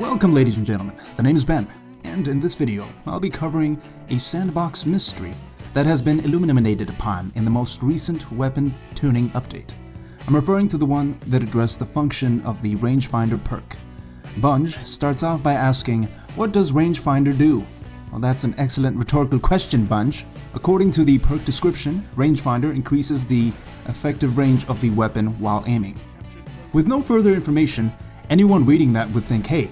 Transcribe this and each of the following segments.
Welcome ladies and gentlemen, the name is Ben, and in this video I'll be covering a Sandbox mystery that has been illuminated upon in the most recent weapon tuning update. I'm referring to the one that addressed the function of the rangefinder perk. Bunge starts off by asking, what does rangefinder do? Well, that's an excellent rhetorical question, Bunge. According to the perk description, rangefinder increases the effective range of the weapon while aiming. With no further information, anyone reading that would think, hey,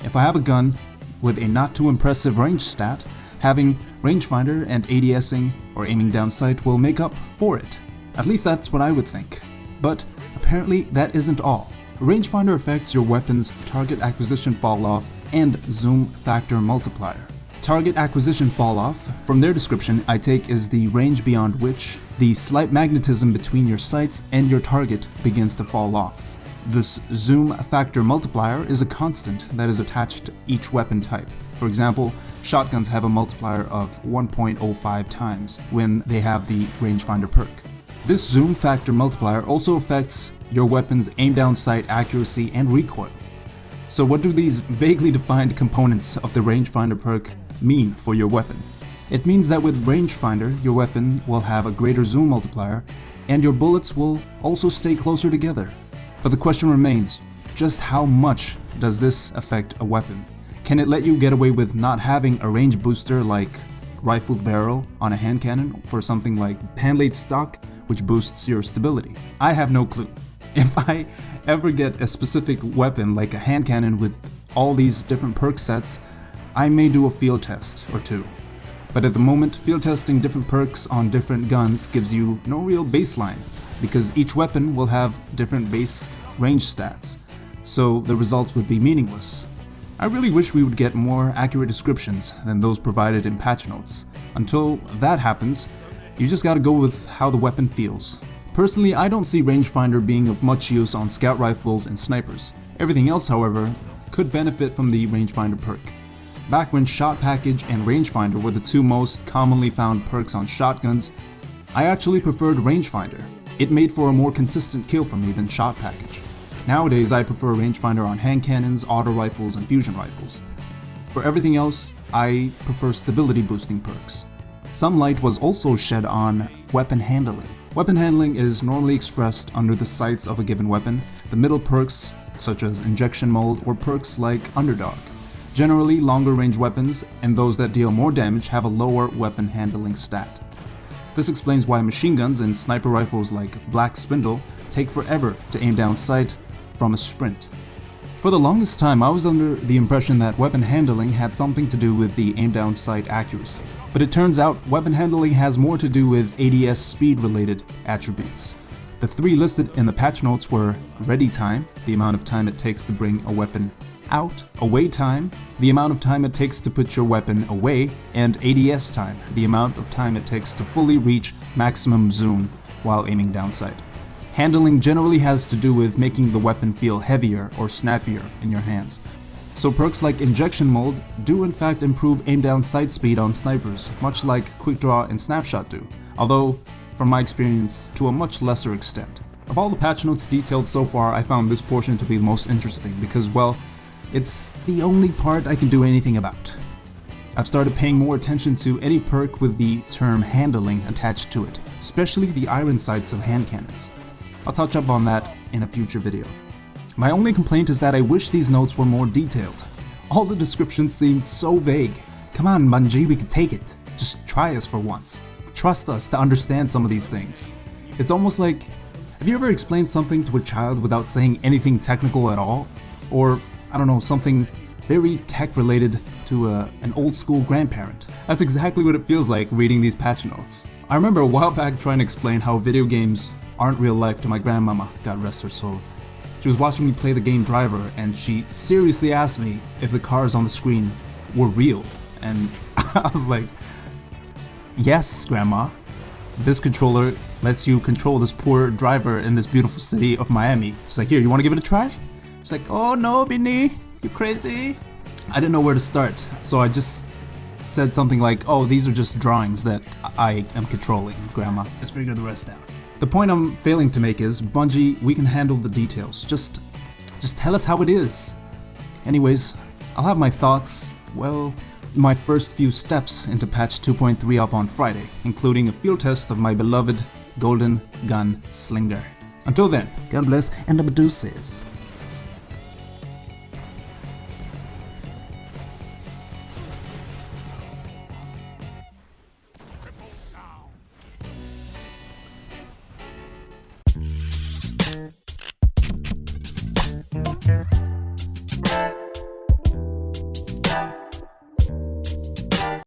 if I have a gun with a not too impressive range stat, having rangefinder and ADSing or aiming down sight will make up for it. At least that's what I would think. But apparently that isn't all. Rangefinder affects your weapon's target acquisition falloff and zoom factor multiplier. Target acquisition falloff, from their description, I take is the range beyond which the slight magnetism between your sights and your target begins to fall off. This zoom factor multiplier is a constant that is attached to each weapon type. For example, shotguns have a multiplier of 1.05 times when they have the rangefinder perk. This zoom factor multiplier also affects your weapon's aim down sight accuracy and recoil. So what do these vaguely defined components of the rangefinder perk mean for your weapon? It means that with rangefinder, your weapon will have a greater zoom multiplier and your bullets will also stay closer together. But the question remains, just how much does this affect a weapon? Can it let you get away with not having a range booster like rifled barrel on a hand cannon for something like hand-laid stock, which boosts your stability? I have no clue. If I ever get a specific weapon like a hand cannon with all these different perk sets, I may do a field test or two. But at the moment, field testing different perks on different guns gives you no real baseline, because each weapon will have different base range stats, so the results would be meaningless. I really wish we would get more accurate descriptions than those provided in patch notes. Until that happens, you just gotta go with how the weapon feels. Personally, I don't see rangefinder being of much use on scout rifles and snipers. Everything else, however, could benefit from the rangefinder perk. Back when shot package and rangefinder were the two most commonly found perks on shotguns, I actually preferred rangefinder. It made for a more consistent kill for me than shot package. Nowadays, I prefer rangefinder on hand cannons, auto rifles, and fusion rifles. For everything else, I prefer stability boosting perks. Some light was also shed on weapon handling. Weapon handling is normally expressed under the sights of a given weapon, the middle perks such as injection mold or perks like underdog. Generally, longer range weapons and those that deal more damage have a lower weapon handling stat. This explains why machine guns and sniper rifles like Black Spindle take forever to aim down sight from a sprint. For the longest time, I was under the impression that weapon handling had something to do with the aim down sight accuracy. But it turns out weapon handling has more to do with ADS speed related attributes. The three listed in the patch notes were ready time, the amount of time it takes to bring a weapon out, away time, the amount of time it takes to put your weapon away, and ADS time, the amount of time it takes to fully reach maximum zoom while aiming down sight. Handling generally has to do with making the weapon feel heavier or snappier in your hands. So perks like injection mold do in fact improve aim down sight speed on snipers, much like quick draw and snapshot do, although from my experience to a much lesser extent. Of all the patch notes detailed so far, I found this portion to be the most interesting because, well, it's the only part I can do anything about. I've started paying more attention to any perk with the term handling attached to it, especially the iron sights of hand cannons. I'll touch up on that in a future video. My only complaint is that I wish these notes were more detailed. All the descriptions seemed so vague. Come on, Bungie, we can take it. Just try us for once. Trust us to understand some of these things. It's almost like, have you ever explained something to a child without saying anything technical at all? Or, I don't know, something very tech related to an old school grandparent. That's exactly what it feels like reading these patch notes. I remember a while back trying to explain how video games aren't real life to my grandmama, God rest her soul. She was watching me play the game Driver and she seriously asked me if the cars on the screen were real. And I was like, yes, Grandma. This controller lets you control this poor driver in this beautiful city of Miami. She's like, here, you want to give it a try? She's like, oh no, Binny, you crazy? I didn't know where to start, so I just said something like, oh, these are just drawings that I am controlling, Grandma. Let's figure the rest out. The point I'm failing to make is, Bungie, we can handle the details. Just tell us how it is. Anyways, I'll have my thoughts, well, my first few steps into patch 2.3 up on Friday, including a field test of my beloved Golden Gunslinger. Until then, God bless and deuces.